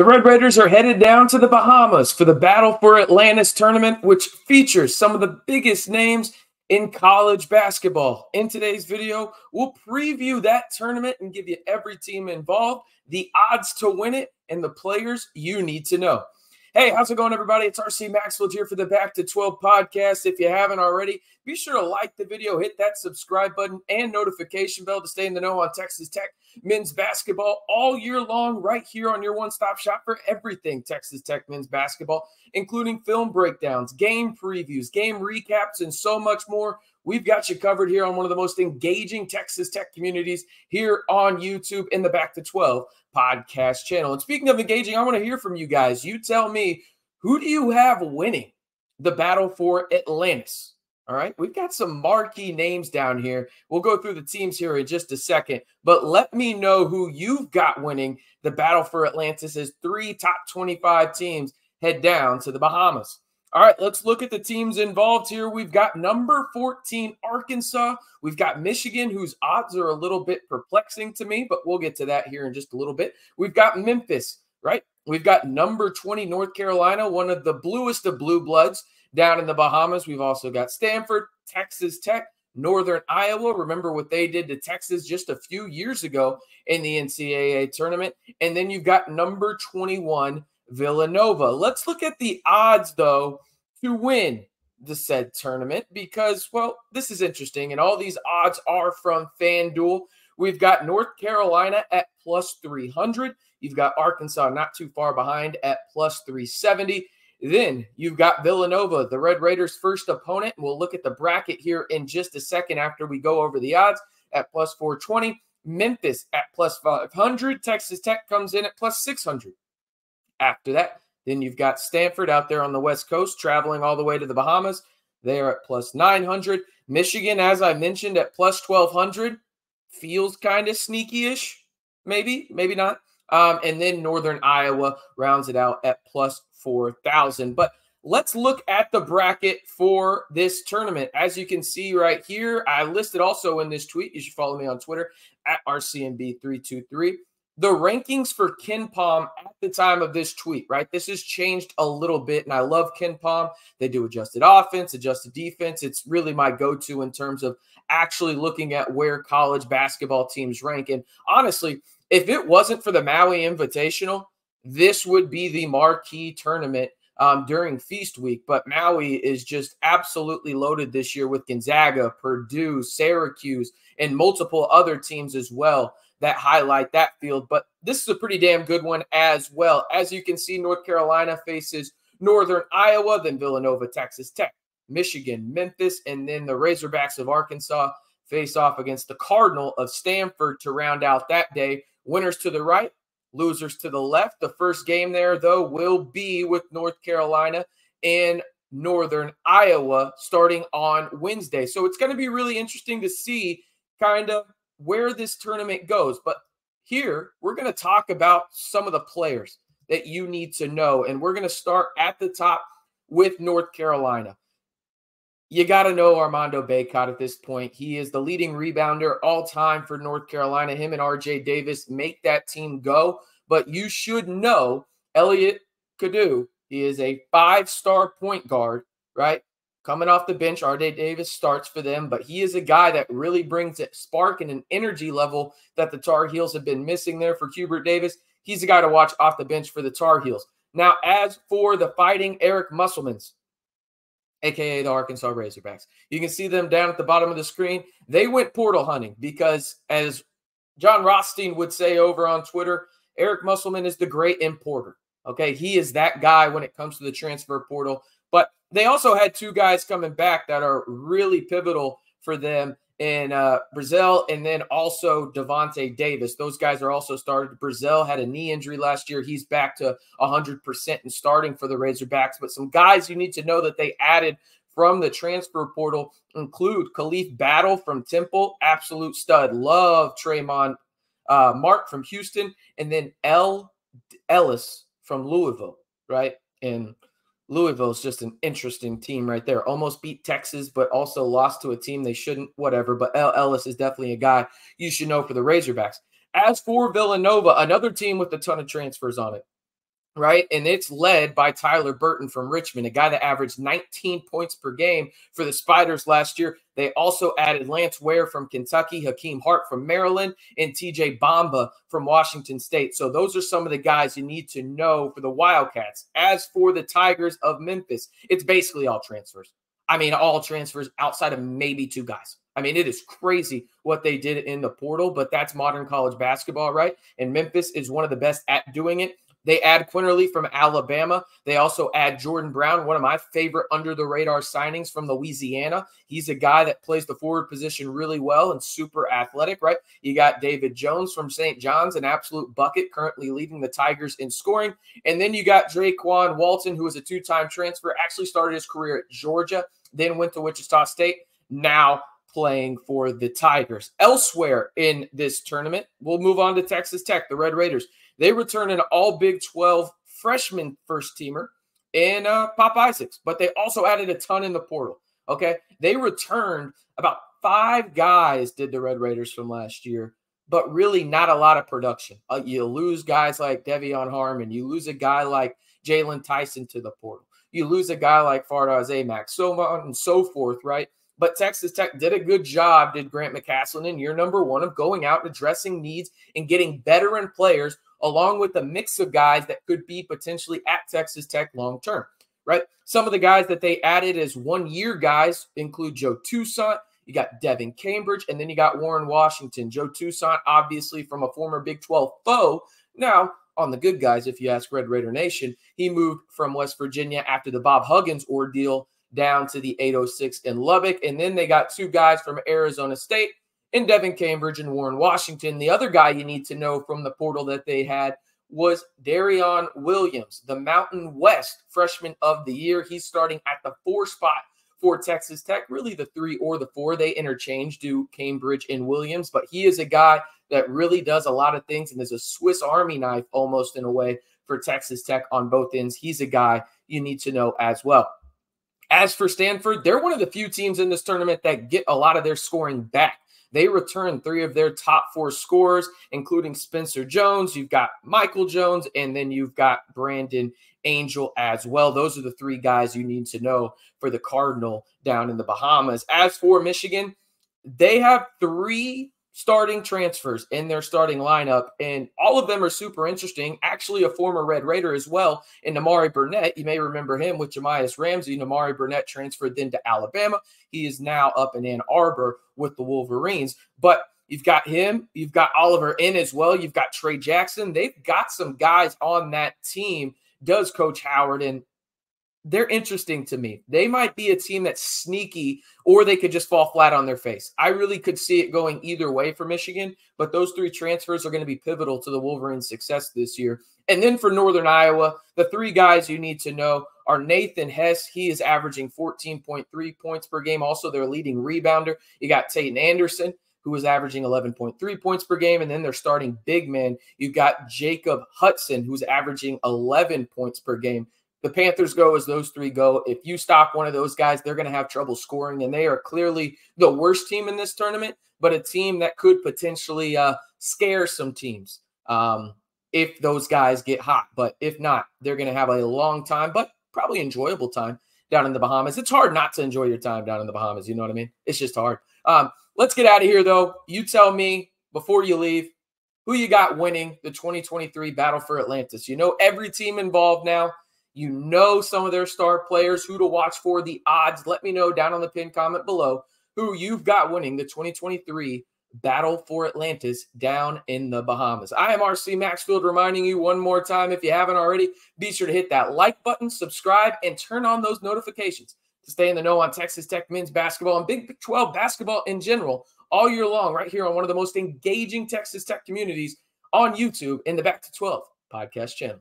The Red Raiders are headed down to the Bahamas for the Battle for Atlantis tournament, which features some of the biggest names in college basketball. In today's video, we'll preview that tournament and give you every team involved, the odds to win it, and the players you need to know. Hey, how's it going, everybody? It's RC Maxfield here for the Back to 12 podcast. If you haven't already, be sure to like the video, hit that subscribe button and notification bell to stay in the know on Texas Tech men's basketball all year long, right here on your one-stop shop for everything Texas Tech men's basketball, including film breakdowns, game previews, game recaps, and so much more. We've got you covered here on one of the most engaging Texas Tech communities here on YouTube in the Back to 12 podcast channel. And speaking of engaging, I want to hear from you guys. You tell me, who do you have winning the Battle for Atlantis? All right, we've got some marquee names down here. We'll go through the teams here in just a second, but let me know who you've got winning the Battle for Atlantis as 3 top 25 teams head down to the Bahamas. All right, let's look at the teams involved here. We've got number 14, Arkansas. We've got Michigan, whose odds are a little bit perplexing to me, but we'll get to that here in just a little bit. We've got Memphis, right? We've got number 20, North Carolina, one of the bluest of blue bloods down in the Bahamas. We've also got Stanford, Texas Tech, Northern Iowa. Remember what they did to Texas just a few years ago in the NCAA tournament. And then you've got number 21, Villanova. Let's look at the odds, though, to win the said tournament because, well, this is interesting, and all these odds are from FanDuel. We've got North Carolina at plus 300. You've got Arkansas not too far behind at plus 370. Then you've got Villanova, the Red Raiders' first opponent. We'll look at the bracket here in just a second after we go over the odds at plus 420. Memphis at plus 500. Texas Tech comes in at plus 600. After that, then you've got Stanford out there on the West Coast traveling all the way to the Bahamas. They are at plus 900. Michigan, as I mentioned, at plus 1,200. Feels kind of sneaky-ish, maybe not. And then Northern Iowa rounds it out at plus 4,000. But let's look at the bracket for this tournament. As you can see right here, I listed also in this tweet, you should follow me on Twitter, at RCNB323. The rankings for KenPom at the time of this tweet, right? This has changed a little bit, and I love KenPom. They do adjusted offense, adjusted defense. It's really my go-to in terms of actually looking at where college basketball teams rank. And honestly, if it wasn't for the Maui Invitational, this would be the marquee tournament during Feast Week. But Maui is just absolutely loaded this year with Gonzaga, Purdue, Syracuse, and multiple other teams as well that highlight that field. But this is a pretty damn good one as well. As you can see, North Carolina faces Northern Iowa, then Villanova, Texas Tech, Michigan, Memphis, and then the Razorbacks of Arkansas face off against the Cardinal of Stanford to round out that day. Winners to the right, losers to the left. The first game there, though, will be with North Carolina and Northern Iowa starting on Wednesday. So it's going to be really interesting to see kind of where this tournament goes. But here, we're going to talk about some of the players that you need to know. And we're going to start at the top with North Carolina. You got to know Armando Bacot at this point. He is the leading rebounder all time for North Carolina. Him and R.J. Davis make that team go. But you should know Elliot Cadeau. He is a 5-star point guard, right? Coming off the bench, R.J. Davis starts for them, but he is a guy that really brings a spark and an energy level that the Tar Heels have been missing there for Hubert Davis. He's a guy to watch off the bench for the Tar Heels. Now, as for the Fighting Eric Musselmans, a.k.a. the Arkansas Razorbacks, you can see them down at the bottom of the screen. They went portal hunting because, as John Rothstein would say over on Twitter, Eric Musselman is the great importer. Okay, he is that guy when it comes to the transfer portal. But they also had 2 guys coming back that are really pivotal for them in Brazil and then also Devontae Davis. Those guys are also started. Brazil had a knee injury last year. He's back to 100% and starting for the Razorbacks. But some guys you need to know that they added from the transfer portal include Khalif Battle from Temple, absolute stud. Love Tremont Mark from Houston, and then Ellis from Louisville, right? And Louisville is just an interesting team right there. Almost beat Texas, but also lost to a team they shouldn't, whatever. But Ellis is definitely a guy you should know for the Razorbacks. As for Villanova, another team with a ton of transfers on it. right? And it's led by Tyler Burton from Richmond, a guy that averaged 19 points per game for the Spiders last year. They also added Lance Ware from Kentucky, Hakeem Hart from Maryland, and TJ Bamba from Washington State. So those are some of the guys you need to know for the Wildcats. As for the Tigers of Memphis, it's basically all transfers. I mean, all transfers outside of maybe 2 guys. I mean, it is crazy what they did in the portal, but that's modern college basketball, right? And Memphis is one of the best at doing it. They add Quinterly from Alabama. They also add Jordan Brown, one of my favorite under-the-radar signings from Louisiana. He's a guy that plays the forward position really well and super athletic, right? You got David Jones from St. John's, an absolute bucket, currently leading the Tigers in scoring. And then you got Draquan Walton, who is a 2-time transfer, actually started his career at Georgia, then went to Wichita State, now playing for the Tigers. Elsewhere in this tournament, we'll move on to Texas Tech, the Red Raiders. They return an all Big 12 freshman first-teamer in Pop Isaacs, but they also added a ton in the portal, okay? They returned about 5 guys, did the Red Raiders from last year, but really not a lot of production. You lose guys like Devion Harmon. You lose a guy like Jalen Tyson to the portal. You lose a guy like Fardaz Amack, so on and so forth, right? But Texas Tech did a good job, did Grant McCaslin, in year number 1 of going out and addressing needs and getting veteran players along with a mix of guys that could be potentially at Texas Tech long-term, right? Some of the guys that they added as 1-year guys include Joe Toussaint, you got Devin Cambridge, and then you got Warren Washington. Joe Toussaint, obviously from a former Big 12 foe. Now, on the good guys, if you ask Red Raider Nation, he moved from West Virginia after the Bob Huggins ordeal down to the 806 in Lubbock. And then they got 2 guys from Arizona State, in Devin Cambridge and Warren Washington. The other guy you need to know from the portal that they had was Darion Williams, the Mountain West Freshman of the Year. He's starting at the 4 spot for Texas Tech, really the 3 or the 4. They interchange, do Cambridge and Williams, but he is a guy that really does a lot of things and is a Swiss Army knife almost in a way for Texas Tech on both ends. He's a guy you need to know as well. As for Stanford, they're one of the few teams in this tournament that get a lot of their scoring back. They return 3 of their top 4 scorers, including Spencer Jones. You've got Michael Jones, and then you've got Brandon Angel as well. Those are the 3 guys you need to know for the Cardinal down in the Bahamas. As for Michigan, they have 3 starting transfers in their starting lineup, and all of them are super interesting. Actually, a former Red Raider as well, in Namari Burnett. You may remember him with Jamias Ramsey. Namari Burnett transferred then to Alabama. He is now up in Ann Arbor with the Wolverines. But you've got him. You've got Oliver in as well. You've got Trey Jackson. They've got some guys on that team, does Coach Howard, and they're interesting to me. They might be a team that's sneaky, or they could just fall flat on their face. I really could see it going either way for Michigan, but those 3 transfers are going to be pivotal to the Wolverines' success this year. And then for Northern Iowa, the 3 guys you need to know are Nathan Hess. He is averaging 14.3 points per game. Also, their leading rebounder. You got Tayton Anderson, who is averaging 11.3 points per game. And then they're starting big man. You got Jacob Hudson, who's averaging 11 points per game. The Panthers go as those 3 go. If you stop one of those guys, they're going to have trouble scoring, and they are clearly the worst team in this tournament, but a team that could potentially scare some teams if those guys get hot. But if not, they're going to have a long time, but probably enjoyable time down in the Bahamas. It's hard not to enjoy your time down in the Bahamas. You know what I mean? It's just hard. Let's get out of here, though. You tell me before you leave who you got winning the 2023 Battle for Atlantis. You know every team involved now. You know some of their star players, who to watch for, the odds. Let me know down on the pinned comment below who you've got winning the 2023 Battle for Atlantis down in the Bahamas. I am RC Maxfield, reminding you one more time, if you haven't already, be sure to hit that like button, subscribe, and turn on those notifications to stay in the know on Texas Tech men's basketball and Big 12 basketball in general all year long, right here on one of the most engaging Texas Tech communities on YouTube in the Back to 12 podcast channel.